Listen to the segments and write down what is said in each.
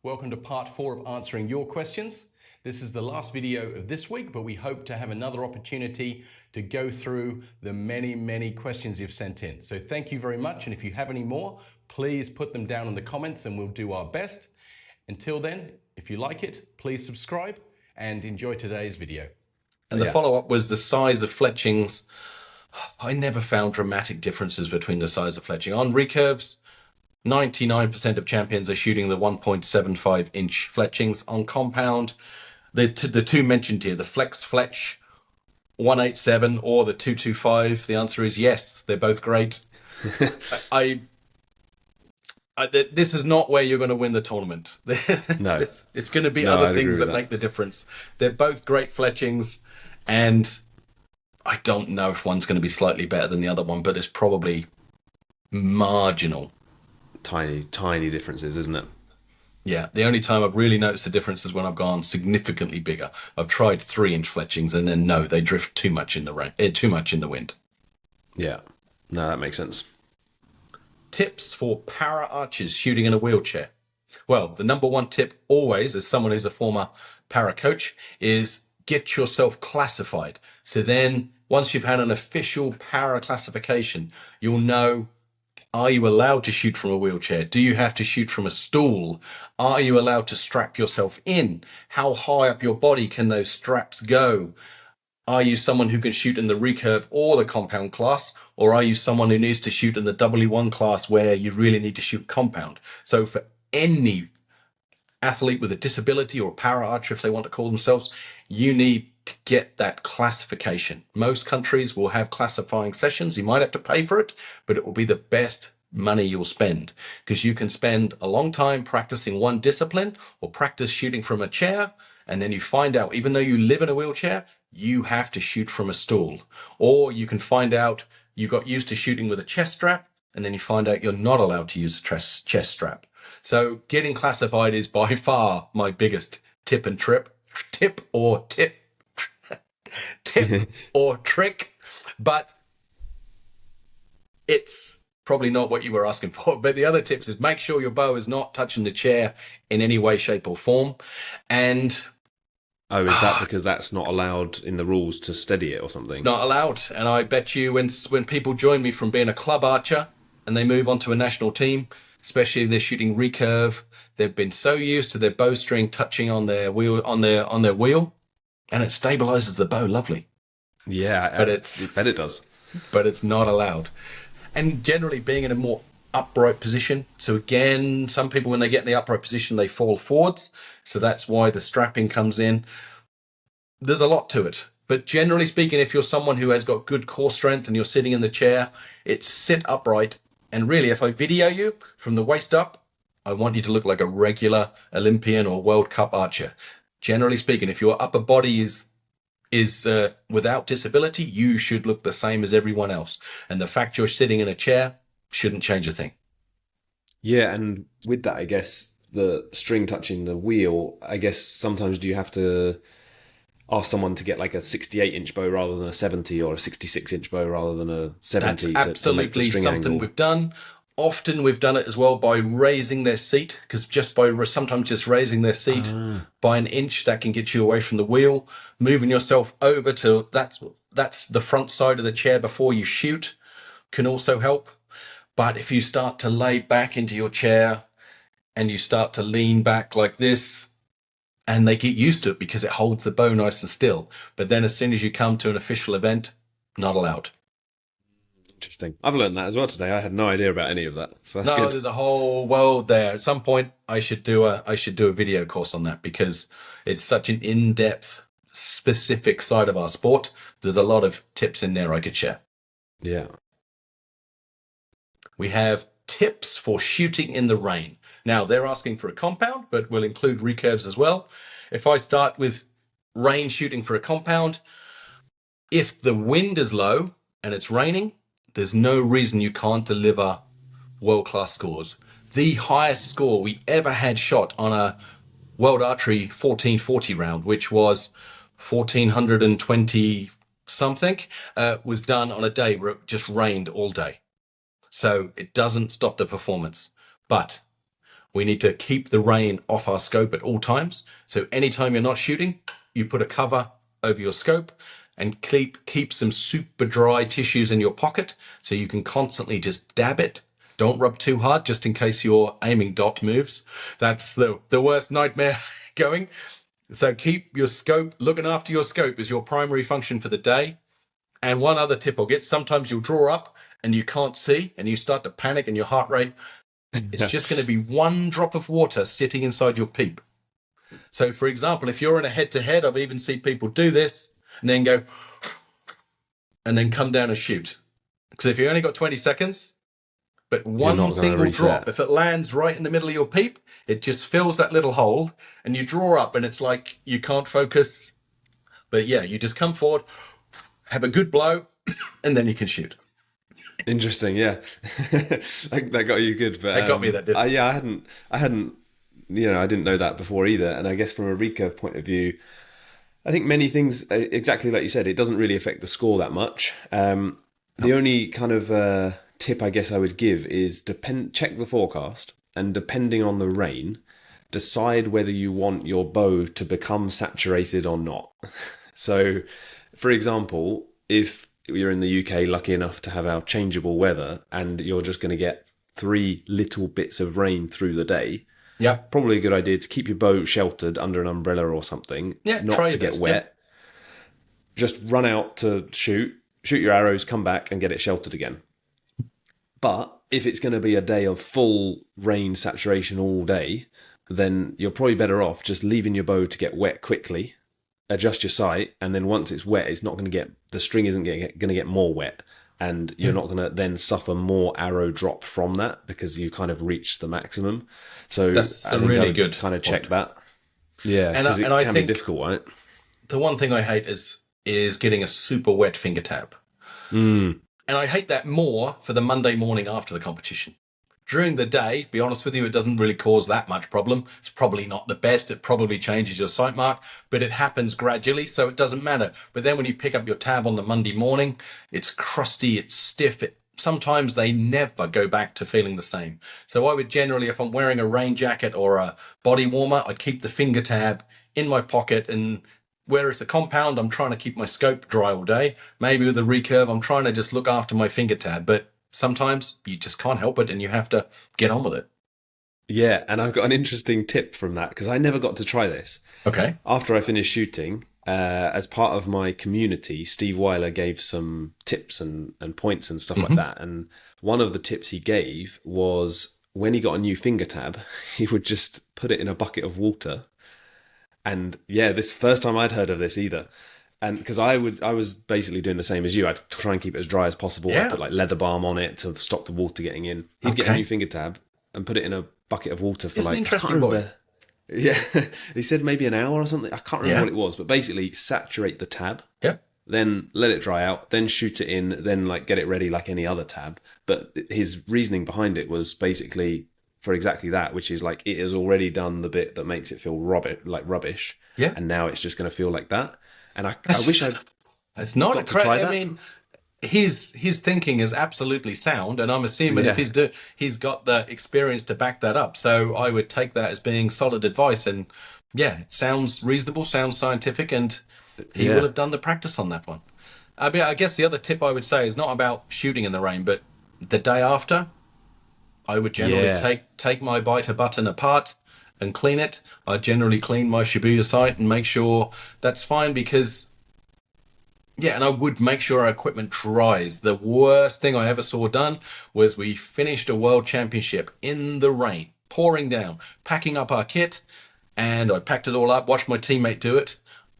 Welcome to part 4 of answering your questions. This is the last video of this week, but we hope to have another opportunity to go through the many questions you've sent in. So thank you very much, and if you have any more, please put them down in the comments and we'll do our best. Until then, if you like it, please subscribe and enjoy today's video. And the follow-up was the size of fletchings. I never found dramatic differences between the size of fletching. On recurves, 99% of champions are shooting the 1.75 inch fletchings. On compound, the two mentioned here, the Fletch 187 or the 225, the answer is yes, they're both great. This is not where you're going to win the tournament. No. It's going to be other things that make the difference. They're both great fletchings, and I don't know if one's going to be slightly better than the other one, but it's probably marginal. Tiny differences, isn't it? Yeah, the only time I've really noticed the difference is when I've gone significantly bigger. I've tried 3-inch fletchings, and then no, they drift too much in the rain, too much in the wind. Yeah, no, that makes sense. Tips for para archers shooting in a wheelchair. Well, the number one tip always, as someone who's a former para coach, is get yourself classified. So then once you've had an official para classification, you'll know, are you allowed to shoot from a wheelchair? Do you have to shoot from a stool? Are you allowed to strap yourself in? How high up your body can those straps go? Are you someone who can shoot in the recurve or the compound class? Or are you someone who needs to shoot in the W1 class where you really need to shoot compound? So for any athlete with a disability or a para archer, if they want to call themselves, you need to get that classification. Most countries will have classifying sessions. You might have to pay for it, but it will be the best money you'll spend, because you can spend a long time practicing one discipline or practice shooting from a chair, and then you find out, even though you live in a wheelchair, you have to shoot from a stool. Or you can find out you got used to shooting with a chest strap, and then you find out you're not allowed to use a chest strap. So getting classified is by far my biggest tip or trick, but it's probably not what you were asking for. But the other tips is make sure your bow is not touching the chair in any way, shape or form. And oh, is that because that's not allowed in the rules to steady it or something? Not allowed. And I bet you when people join me from being a club archer and they move on to a national team, especially if they're shooting recurve, they've been so used to their bowstring touching on their wheel, on their wheel, and it stabilizes the bow lovely. Yeah, but I bet it does. But it's not allowed. And generally being in a more upright position. So again, some people, when they get in the upright position, they fall forwards. So that's why the strapping comes in. There's a lot to it. But generally speaking, if you're someone who has got good core strength and you're sitting in the chair, it's sit upright. And really, if I video you from the waist up, I want you to look like a regular Olympian or World Cup archer. Generally speaking, if your upper body is without disability, you should look the same as everyone else. And the fact you're sitting in a chair shouldn't change a thing. Yeah, and with that, I guess the string touching the wheel, I guess sometimes do you have to ask someone to get like a 68-inch bow rather than a 70, or a 66-inch bow rather than a 70? That's absolutely to make the string something angle. we've done. Often we've done it as well by raising their seat, because sometimes just raising their seat by an inch, that can get you away from the wheel. Moving yourself over to that's the front side of the chair before you shoot can also help. But if you start to lay back into your chair and you start to lean back like this, and they get used to it because it holds the bow nice and still. But then as soon as you come to an official event, not allowed. Interesting. I've learned that as well today. I had no idea about any of that. So that's good. There's a whole world there. At some point, I should do a video course on that, because it's such an in-depth, specific side of our sport. There's a lot of tips in there I could share. Yeah. We have tips for shooting in the rain. Now, they're asking for a compound, but we'll include recurves as well. If I start with rain shooting for a compound, if the wind is low and it's raining, there's no reason you can't deliver world-class scores. The highest score we ever had shot on a World Archery 1440 round, which was 1420 something, was done on a day where it just rained all day. So it doesn't stop the performance. But We need to keep the rain off our scope at all times. So anytime you're not shooting, you put a cover over your scope and keep some super dry tissues in your pocket so you can constantly just dab it. Don't rub too hard just in case your aiming dot moves. That's the worst nightmare going. So keep your scope, looking after your scope is your primary function for the day. And one other tip I'll get, sometimes you'll draw up and you can't see and you start to panic and your heart rate, it's just going to be one drop of water sitting inside your peep. So for example, if you're in a head-to-head, I've even seen people do this and then go and then come down and shoot. Because if you only got 20 seconds, but one single drop, if it lands right in the middle of your peep, it just fills that little hole and you draw up and it's like you can't focus. But yeah, you just come forward, have a good blow, and then you can shoot. Interesting, yeah. That got you good, but that got me. That did. Yeah, I hadn't, I didn't know that before either. And I guess from a recurve point of view, I think many things, exactly like you said, it doesn't really affect the score that much. The only kind of tip I guess I would give is check the forecast, and depending on the rain, decide whether you want your bow to become saturated or not. So, for example, if you're in the UK lucky enough to have our changeable weather and you're just going to get 3 little bits of rain through the day, probably a good idea to keep your bow sheltered under an umbrella or something, not to get wet. Just run out to shoot your arrows, come back and get it sheltered again. But if it's going to be a day of full rain saturation all day, then you're probably better off just leaving your bow to get wet quickly, adjust your sight, and then once it's wet, it's not going to get, the string isn't going to get more wet, and you're not going to then suffer more arrow drop from that because you kind of reached the maximum. So that's a really good kind of check that. Yeah, because it can be difficult, right? The one thing I hate is getting a super wet finger tab. And I hate that more for the Monday morning after the competition. During the day, be honest with you, it doesn't really cause that much problem. It's probably not the best. It probably changes your sight mark, but it happens gradually, so it doesn't matter. But then when you pick up your tab on the Monday morning, it's crusty, it's stiff. Sometimes they never go back to feeling the same. So I would generally, if I'm wearing a rain jacket or a body warmer, I'd keep the finger tab in my pocket, and where it's a compound, I'm trying to keep my scope dry all day. Maybe with a recurve, I'm trying to just look after my finger tab, but sometimes you just can't help it and you have to get on with it. Yeah, and I've got an interesting tip from that because I never got to try this. Okay. After I finished shooting, as part of my community, Steve Weiler gave some tips and points and stuff like that. And one of the tips he gave was when he got a new finger tab, he would just put it in a bucket of water. And yeah, this first time I'd heard of this either. And because I was basically doing the same as you. I'd try and keep it as dry as possible. Yeah. I'd put like leather balm on it to stop the water getting in. He'd get a new finger tab and put it in a bucket of water for It's like, an interesting boy. Yeah, he said maybe an hour or something. I can't remember what it was, but basically saturate the tab. Yep. Then let it dry out, then shoot it in, then like get it ready like any other tab. But his reasoning behind it was basically for exactly that, which is like it has already done the bit that makes it feel rubbish. Yeah. And now it's just going to feel like that. And I wish I'd. It's not got to try that. I mean, his thinking is absolutely sound, and I'm assuming if he's got the experience to back that up. So I would take that as being solid advice, and yeah, it sounds reasonable, sounds scientific, and he will have done the practice on that one. I mean, I guess the other tip I would say is not about shooting in the rain, but the day after, I would generally take my biter button apart and clean it. I generally clean my Shibuya sight and make sure that's fine because, and I would make sure our equipment dries. The worst thing I ever saw done was we finished a world championship in the rain, pouring down, packing up our kit, and I packed it all up, watched my teammate do it.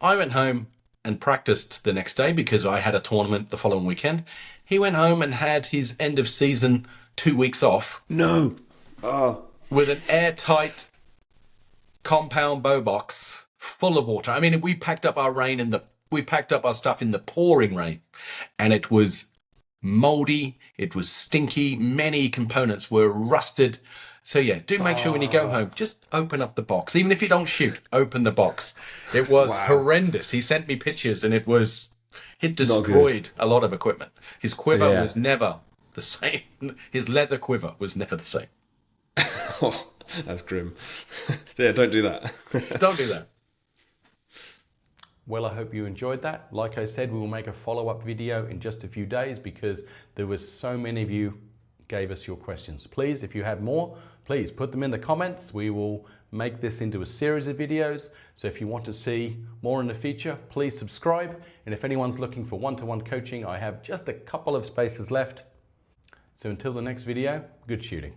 I went home and practiced the next day because I had a tournament the following weekend. He went home and had his end of season 2 weeks off. No. With an airtight compound bow box full of water. I mean, we packed up our stuff in the pouring rain, and it was moldy, it was stinky, many components were rusted. So yeah, do make sure when you go home, just open up the box. Even if you don't shoot, open the box. It was horrendous. He sent me pictures and it destroyed a lot of equipment. His quiver was never the same. His leather quiver was never the same. That's grim. So yeah, don't do that. Don't do that. Well, I hope you enjoyed that. Like I said, we will make a follow-up video in just a few days because there was so many of you gave us your questions. Please, if you have more, please put them in the comments. We will make this into a series of videos. So if you want to see more in the future, please subscribe. And if anyone's looking for one-to-one coaching, I have just a couple of spaces left. So until the next video, good shooting.